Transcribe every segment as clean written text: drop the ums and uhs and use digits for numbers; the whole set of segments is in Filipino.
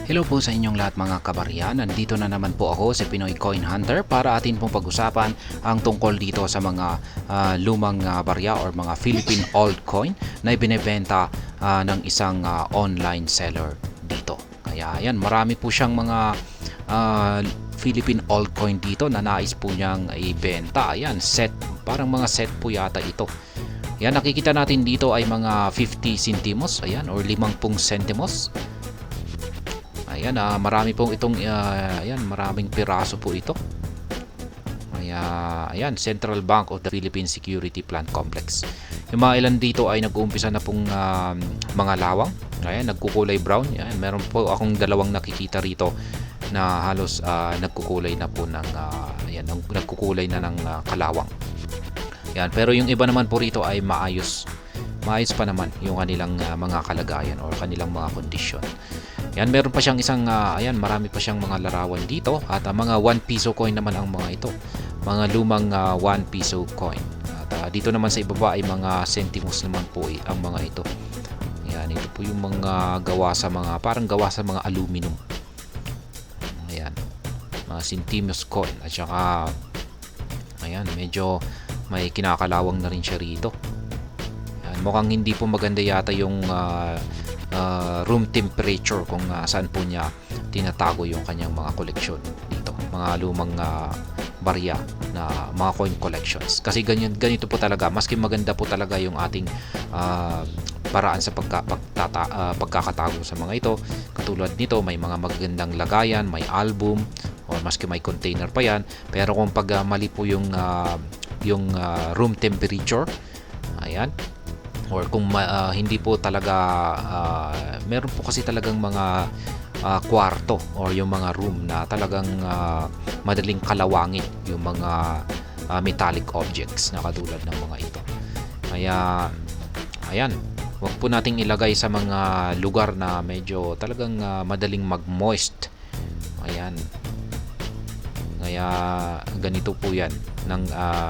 Hello po sa inyong lahat mga kabarya. Nandito na naman po ako sa Pinoy Coin Hunter para atin pong pag-usapan ang tungkol dito sa mga lumang barya or mga Philippine altcoin na ibinebenta ng isang online seller dito. Kaya ayan, marami po siyang mga Philippine altcoin dito na nais po niyang ibenta. Ayan, set, parang mga set po yata ito. Ayan, nakikita natin dito ay mga 50 centimos, ayan, or 50 centimos. Ayan, marami pong itong ayan, maraming piraso po ito. Ayan, Central Bank of the Philippine Security Plant Complex. Yung mga ilan dito ay nag-uumpisa na pong mga lawang. Ayan, nagkukulay brown. Ayan, meron po akong dalawang nakikita rito na halos nagkukulay na po ng ayan, nagkukulay na ng kalawang. Ayan, pero yung iba naman po rito ay maayos pa naman yung kanilang mga kalagayan or kanilang mga kondisyon. Yan, meron pa siyang isang ayan, marami pa siyang mga larawan dito at mga 1 piso coin naman ang mga ito. Mga lumang 1 piso coin. At dito naman sa ibaba ay mga centimos naman po ang mga ito. Yan, ito po yung mga gawa sa mga parang gawa sa mga aluminum. Ayan. Mga centimos coin at saka ayan, medyo may kinakalawang na rin siya rito. Ayan, mukhang hindi po maganda yata yung room temperature kung saan po niya tinatago yung kanyang mga koleksyon dito, mga lumang barya na mga coin collections. Kasi ganito po talaga, maski maganda po talaga yung ating paraan sa pagkakatago sa mga ito, katulad nito may mga magagandang lagayan, may album o maski may container pa yan, pero kung pag mali po yung room temperature, ayan, or kung hindi po talaga meron po kasi talagang mga kwarto or yung mga room na talagang madaling kalawangin yung mga metallic objects na katulad ng mga ito. Kaya ayan, wag po nating ilagay sa mga lugar na medyo talagang madaling mag-moist. Ayan. Kaya ganito po yan ng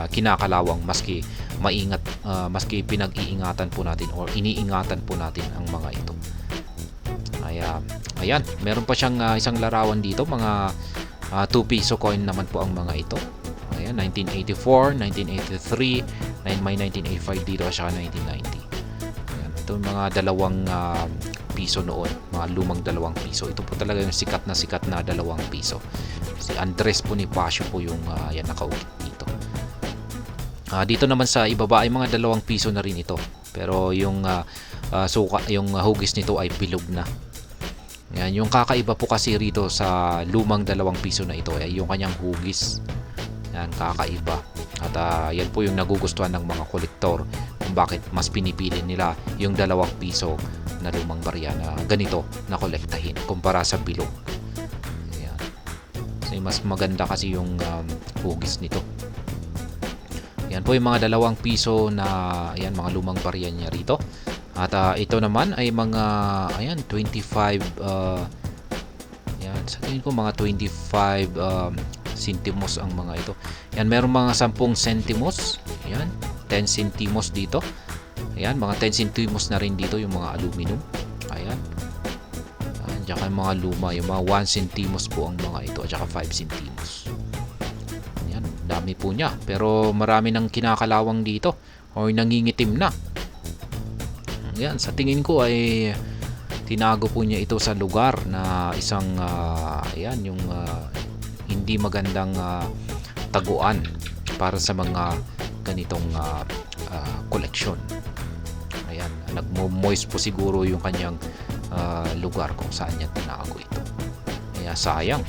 kinakalawang maski maingat, maski pinag-iingatan po natin or iniingatan po natin ang mga ito. Kaya ayan, meron pa siyang isang larawan dito, mga 2 piso coin naman po ang mga ito. Ayan, 1984, 1983, may 1985 dito at saka 1990. Ayan, ito mga dalawang piso noon, mga lumang 2 piso. Ito po talaga yung sikat na 2 piso. Si Andres Bonifacio po yung yan nakaulit dito. Dito naman sa ibaba ay mga 2 piso na rin ito. Pero yung yung hugis nito ay bilog na. Yan, yung kakaiba po kasi rito sa lumang 2 piso na ito ay yung kanyang hugis. Yan, kakaiba. At yan po yung nagugustuhan ng mga kolektor kung bakit mas pinipili nila yung 2 piso na lumang barya na ganito na kolektahin kumpara sa bilog. Yan. Kasi mas maganda kasi yung hugis nito. Yan po yung mga 2 piso na ayan, mga lumang barya niya rito. At ito naman ay mga ayan 25 yan, sa tingin ko mga 25 centimos ang mga ito. Yan, meron mga 10 centimos. Yan, 10 centimos dito. Ayan, mga 10 centimos na rin dito yung mga aluminum. Ayan. Ayan, tsaka yung mga luma, yung mga 1 centimos po ang mga ito at saka 5 centimos. Ayan, dami po niya. Pero marami nang kinakalawang dito o nangingitim na. Ayan, sa tingin ko ay tinago po niya ito sa lugar na isang ayan, yung hindi magandang taguan para sa mga ganitong koleksyon. Ayan, nagmo-moist po siguro yung kanyang lugar kung saan niya tinago ito. Kaya sayang.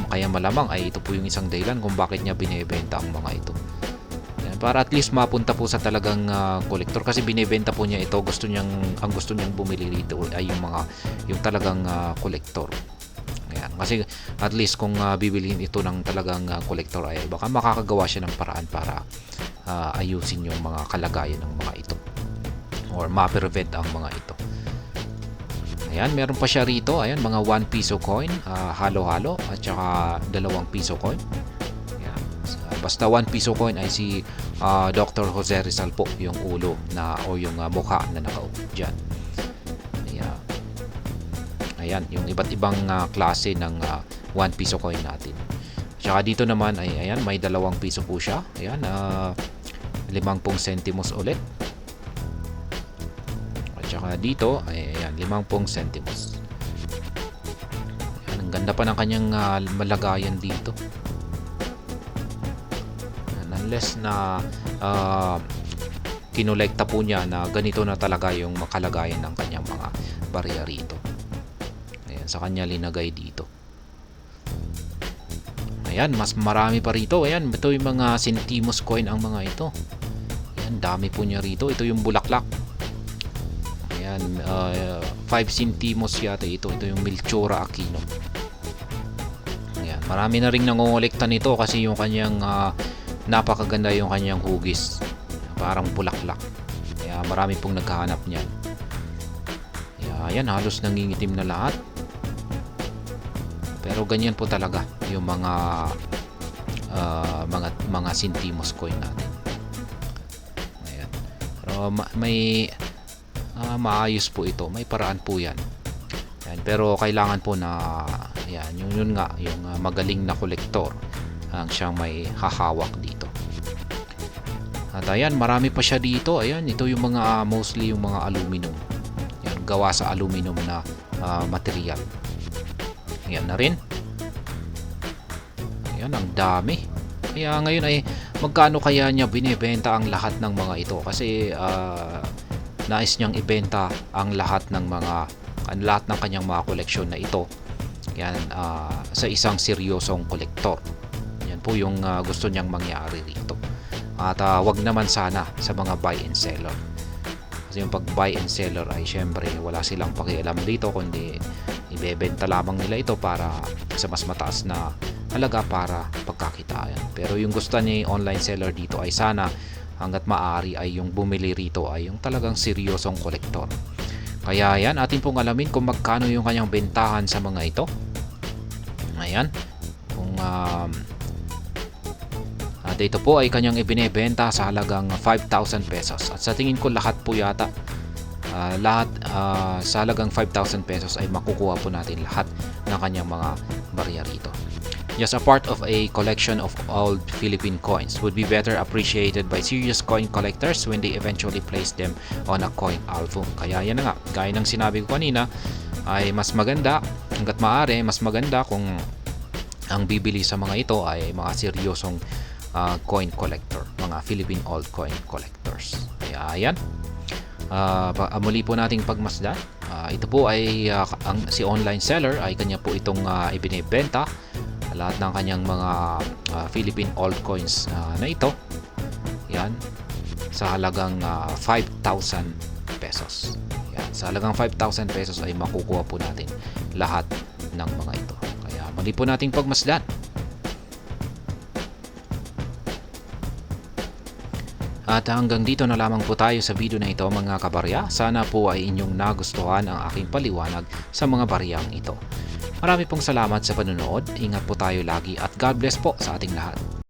Kaya malamang ay ito po yung isang dahilan kung bakit niya binebenta ang mga ito. Ayan, para at least mapunta po sa talagang kolektor, kasi binebenta po niya ito, ang gusto niyang bumili dito ay yung talagang kolektor. Ayan, kasi at least kung bibilihin ito ng talagang kolektor ay baka makakagawa siya ng paraan para ayusin yung mga kalagayan ng mga ito or ma-prevent ang mga ito. Ayan, meron pa siya rito, ayan, mga 1 piso coin, halo-halo at saka 2 piso coin. Ayan, basta 1 piso coin ay si Dr. Jose Rizal po yung ulo na o yung mukha na nakaupo dyan. Ayan, yung iba't ibang klase ng 1 piso coin natin. Tsaka dito naman ay ayan, may 2 piso po siya. Ayan, 50 sentimos ulit. At saka dito ay ayan, 50 sentimos. Ayan, ang ganda pa ng kanyang malagayan dito. Ayan, unless na kinolekta po niya na ganito na talaga yung makalagayan ng kanyang mga barya rito. Ayan, sa kanya linagay dito. Ayan, mas marami pa rito. Ayan, ito yung mga centimos coin ang mga ito. Ayan, dami po niya rito. Ito yung bulaklak. Ayan, 5 centimos yata ito. Ito yung Melchora Aquino. Ayan, marami na rin nangongolekta nito kasi yung kanyang napakaganda yung kanyang hugis. Parang bulaklak. Kaya marami pong naghahanap niyan. Ayan, halos nangingitim na lahat. Pero ganyan po talaga yung mga centimos coin natin. Ayan. Pero may maayos po ito. May paraan po yan. Ayan, pero kailangan po na ayan, yun nga, yung magaling na kolektor ang siyang may hahawak dito. At ayan, marami pa siya dito. Ayan, ito yung mga mostly yung mga aluminum. Ayan, gawa sa aluminum na material. Ayan na rin. Ayan, ang dami. Kaya ngayon ay magkano kaya niya binibenta ang lahat ng mga ito? Kasi nais niyang ibenta ang lahat ng kanyang mga koleksyon na ito. Yan, sa isang seryosong kolektor. Yan po yung gusto niyang mangyari rito. At wag naman sana sa mga buy and seller. Kasi yung pag buy and seller ay syempre wala silang pakialam dito kundi ibebenta lamang nila ito para sa mas mataas na halaga para pagkakitaan. Pero yung gusto ni online seller dito ay sana hanggat maaari ay yung bumili rito ay yung talagang seryosong kolektor. Kaya yan, atin pong alamin kung magkano yung kanyang bentahan sa mga ito. Ayan. Kung dito po ay kanyang ibinebenta sa halagang 5,000 pesos. At sa tingin ko lahat po yata sa halagang 5,000 pesos ay makukuha po natin lahat ng kanyang mga barya rito. Just a part of a collection of old Philippine coins would be better appreciated by serious coin collectors when they eventually place them on a coin album. Kaya yan na nga, gaya ng sinabi ko kanina, ay mas maganda, hanggat maaari, mas maganda kung ang bibili sa mga ito ay mga seryosong coin collector, mga Philippine old coin collectors. Kaya ayan, muli po nating pagmasdan. Ito po ay si online seller ay kanya po itong ibinebenta lahat ng kanyang mga Philippine old coins na ito. Yan, sa halagang 5,000 pesos. Yan, sa halagang 5,000 pesos ay makukuha po natin lahat ng mga ito. Kaya muli po nating pagmasdan. At hanggang dito na lamang po tayo sa video na ito mga kabarya. Sana po ay inyong nagustuhan ang aking paliwanag sa mga baryang ito. Marami pong salamat sa panonood. Ingat po tayo lagi at God bless po sa ating lahat.